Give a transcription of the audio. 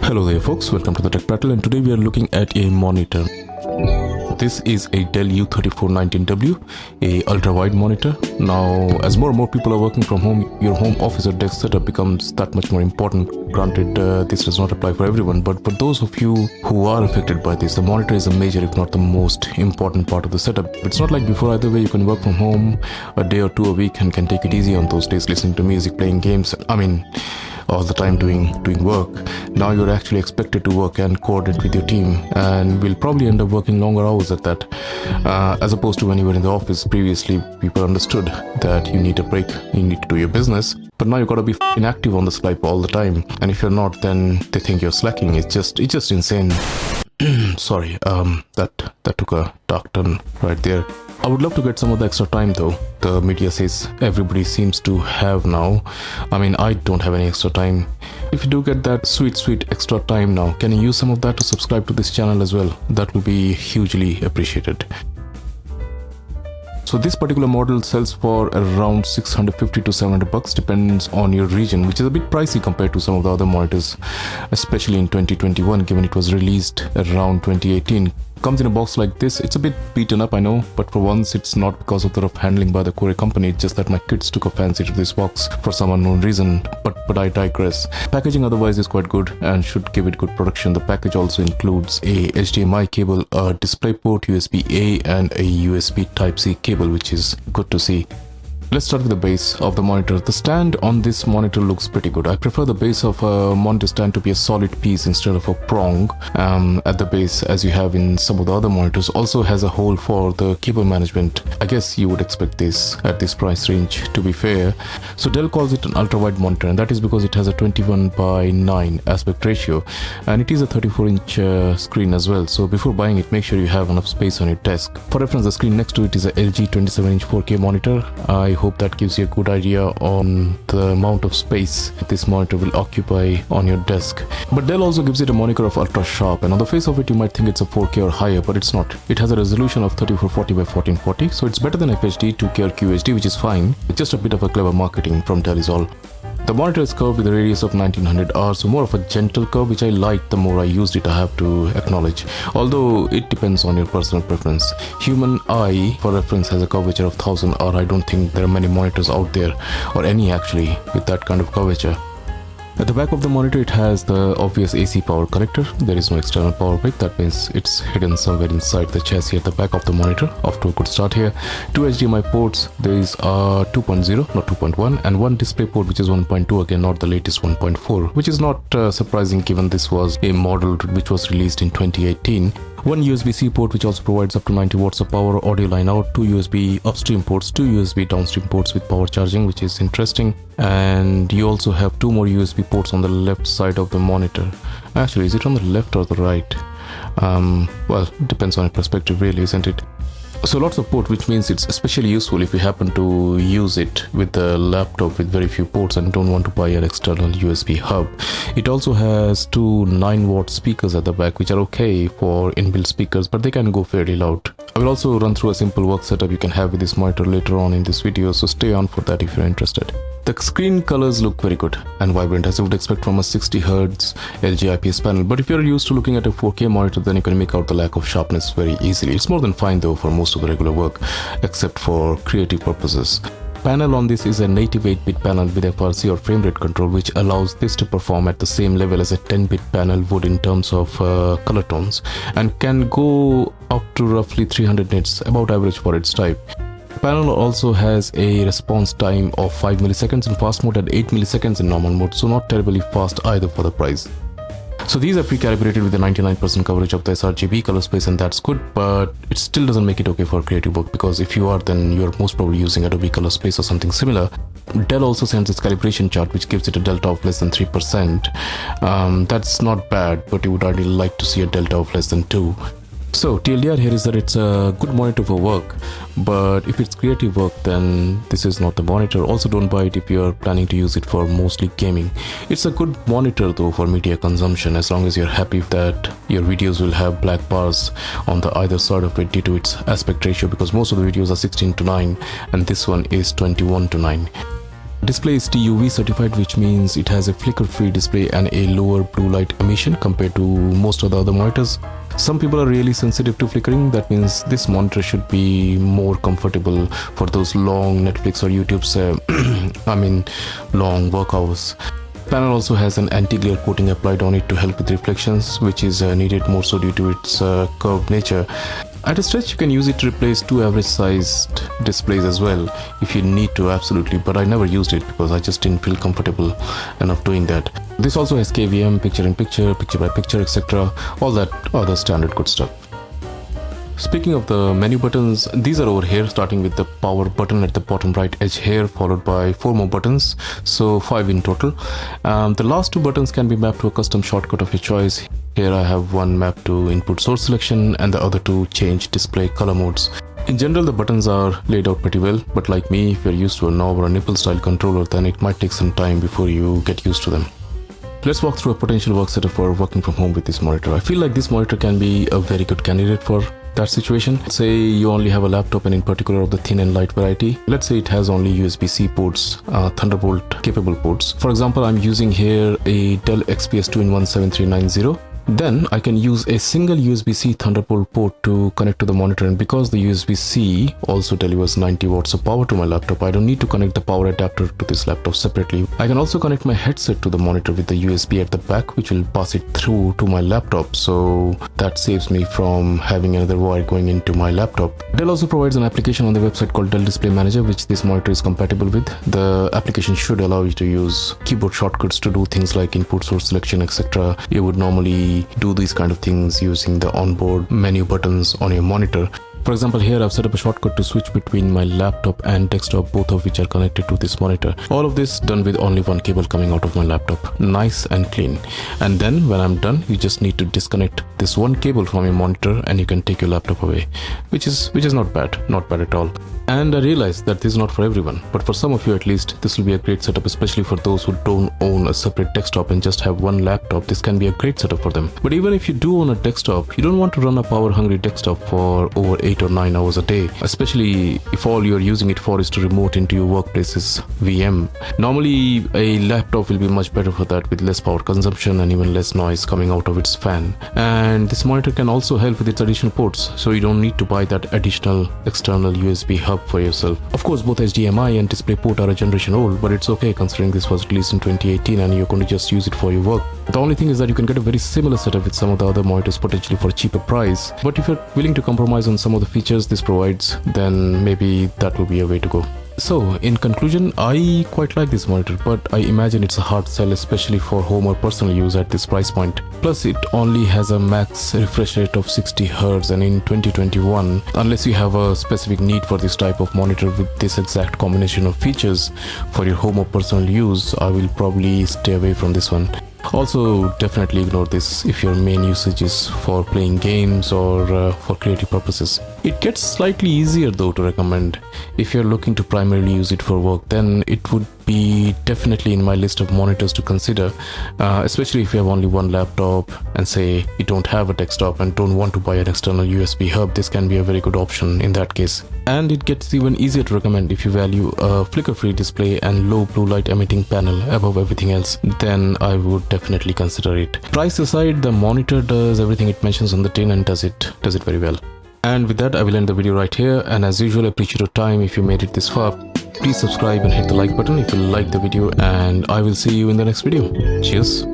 Hello there folks, welcome to the Tech Battle, and today we are looking at a monitor. This is a Dell U3419W, a ultra-wide monitor. Now, as more and more people are working from home, your home office or desk setup becomes that much more important. Granted, this does not apply for everyone, but for those of you who are affected by this, the monitor is a major, if not the most important part of the setup. It's not like before either way. You can work from home a day or two a week and can take it easy on those days, listening to music, playing games. All the time doing work. Now you're actually expected to work and coordinate with your team, and we'll probably end up working longer hours at that, as opposed to when you were in the office. Previously, people understood that you need a break, you need to do your business, but now you gotta be inactive on the Skype all the time, and if you're not, then they think you're slacking. It's just insane. Sorry, that took a dark turn right there. I would love to get some of the extra time though. The media says everybody seems to have now. I don't have any extra time. If you do get that sweet extra time now, can you use some of that to subscribe to this channel as well? That will be hugely appreciated. So this particular model sells for around $650 to $700, depends on your region, which is a bit pricey compared to some of the other monitors, especially in 2021, given it was released around 2018. Comes in a box like this. It's a bit beaten up, I know, but for once it's not because of the rough handling by the courier company. It's just that my kids took a fancy to this box for some unknown reason, but I digress. Packaging otherwise is quite good and should give it good production. The package also includes a HDMI cable, a DisplayPort, USB-A, and a USB Type-C cable, which is good to see. Let's start with the base of the monitor. The stand on this monitor looks pretty good. I prefer the base of a monitor stand to be a solid piece instead of a prong at the base, as you have in some of the other monitors. Also has a hole for the cable management. I guess you would expect this at this price range, to be fair. So Dell calls it an ultra-wide monitor, and that is because it has a 21:9 aspect ratio, and it is a 34-inch screen as well. So before buying it, make sure you have enough space on your desk. For reference, the screen next to it is a LG 27-inch 4K monitor. I hope that gives you a good idea on the amount of space this monitor will occupy on your desk. But Dell also gives it a moniker of ultra sharp, and on the face of it you might think it's a 4K or higher, but it's not. It has a resolution of 3440 by 1440, so it's better than FHD, 2K or QHD, which is fine. It's just a bit of a clever marketing from Dell is all. The monitor is curved with a radius of 1900 R, so more of a gentle curve, which I liked the more I used it, I have to acknowledge. Although it depends on your personal preference. Human eye, for reference, has a curvature of 1000 R. I don't think there are many monitors out there, or any actually, with that kind of curvature. At the back of the monitor, it has the obvious AC power connector. There is no external power brick. That means it's hidden somewhere inside the chassis at the back of the monitor. Off to a good start here. Two HDMI ports. These are 2.0, not 2.1, and one display port, which is 1.2, again not the latest 1.4, which is not surprising given this was a model which was released in 2018. One USB-C port, which also provides up to 90 watts of power, audio line out, two USB upstream ports, two USB downstream ports with power charging, which is interesting. And you also have two more USB ports on the left side of the monitor. Actually, is it on the left or the right? Well, it depends on your perspective really, isn't it? So lots of port, which means it's especially useful if you happen to use it with a laptop with very few ports and don't want to buy an external USB hub. It also has two 9-watt speakers at the back, which are okay for inbuilt speakers, but they can go fairly loud. I will also run through a simple work setup you can have with this monitor later on in this video, so stay on for that if you're interested. The screen colors look very good and vibrant, as you would expect from a 60Hz LG IPS panel, but if you're used to looking at a 4K monitor, then you can make out the lack of sharpness very easily. It's more than fine though for most of the regular work, except for creative purposes. Panel on this is a native 8-bit panel with FRC or frame rate control, which allows this to perform at the same level as a 10-bit panel would in terms of color tones, and can go up to roughly 300 nits, about average for its type. The panel also has a response time of 5 milliseconds in fast mode and 8 milliseconds in normal mode, so not terribly fast either for the price. So these are pre-calibrated with a 99% coverage of the sRGB color space, and that's good, but it still doesn't make it okay for creative work, because if you are, then you're most probably using Adobe Color Space or something similar. Dell also sends its calibration chart, which gives it a delta of less than 3%. That's not bad, but you would ideally like to see a delta of less than 2. So TLDR here is that it's a good monitor for work, but if it's creative work, then this is not the monitor. Also, don't buy it if you're planning to use it for mostly gaming. It's a good monitor though for media consumption, as long as you're happy that your videos will have black bars on the either side of it due to its aspect ratio, because most of the videos are 16:9 and this one is 21:9. Display is TUV certified, which means it has a flicker-free display and a lower blue light emission compared to most of the other monitors. Some people are really sensitive to flickering. That means this monitor should be more comfortable for those long Netflix or YouTube's long work hours. Panel also has an anti-glare coating applied on it to help with reflections, which is needed more so due to its curved nature. At a stretch, you can use it to replace two average sized displays as well if you need to, absolutely, but I never used it because I just didn't feel comfortable enough doing that. This also has KVM, picture-in-picture, picture-by-picture, etc. all that other standard good stuff. Speaking of the menu buttons, these are over here, starting with the power button at the bottom right edge here, followed by 4 more buttons, so 5 in total. The last 2 buttons can be mapped to a custom shortcut of your choice. Here I have one mapped to input source selection and the other to change display color modes. In general, the buttons are laid out pretty well, but like me, if you're used to a knob or a nipple style controller, then it might take some time before you get used to them. Let's walk through a potential work setup for working from home with this monitor. I feel like this monitor can be a very good candidate for that situation. Say you only have a laptop and in particular of the thin and light variety. Let's say it has only USB-C ports, Thunderbolt capable ports. For example, I'm using here a Dell XPS 2-in-1 7390. Then I can use a single USB-C Thunderbolt port to connect to the monitor, and because the USB-C also delivers 90 watts of power to my laptop, I don't need to connect the power adapter to this laptop separately. I can also connect my headset to the monitor with the USB at the back, which will pass it through to my laptop, so that saves me from having another wire going into my laptop. Dell also provides an application on the website called Dell Display Manager, which this monitor is compatible with. The application should allow you to use keyboard shortcuts to do things like input source selection, etc. You would normally do these kind of things using the onboard menu buttons on your monitor. For example, here I've set up a shortcut to switch between my laptop and desktop, both of which are connected to this monitor. All of this done with only one cable coming out of my laptop. Nice and clean. And then when I'm done, you just need to disconnect this one cable from your monitor and you can take your laptop away, which is not bad at all. And I realize that this is not for everyone, but for some of you at least, this will be a great setup, especially for those who don't own a separate desktop and just have one laptop. This can be a great setup for them. But even if you do own a desktop, you don't want to run a power-hungry desktop for over 8 or 9 hours a day, especially if all you're using it for is to remote into your workplace's VM. Normally, a laptop will be much better for that, with less power consumption and even less noise coming out of its fan. And this monitor can also help with its additional ports, so you don't need to buy that additional external USB hub for yourself. Of course, both HDMI and DisplayPort are a generation old, but it's okay considering this was released in 2018 and you're going to just use it for your work. The only thing is that you can get a very similar setup with some of the other monitors potentially for a cheaper price, but if you're willing to compromise on some of the features this provides, then maybe that will be a way to go. So, in conclusion, I quite like this monitor, but I imagine it's a hard sell, especially for home or personal use at this price point. Plus, it only has a max refresh rate of 60 Hz, and in 2021, unless you have a specific need for this type of monitor with this exact combination of features for your home or personal use, I will probably stay away from this one. Also, definitely ignore this if your main usage is for playing games or for creative purposes. It gets slightly easier though to recommend. If you're looking to primarily use it for work, then it would be definitely in my list of monitors to consider, especially if you have only one laptop and say you don't have a desktop and don't want to buy an external USB hub. This can be a very good option in that case. And it gets even easier to recommend if you value a flicker-free display and low blue light emitting panel above everything else, then I would definitely consider it. Price aside, the monitor does everything it mentions on the tin and does it very well. And with that, I will end the video right here, and as usual, I appreciate your time. If you made it this far, please subscribe and hit the like button if you like the video, and I will see you in the next video. Cheers.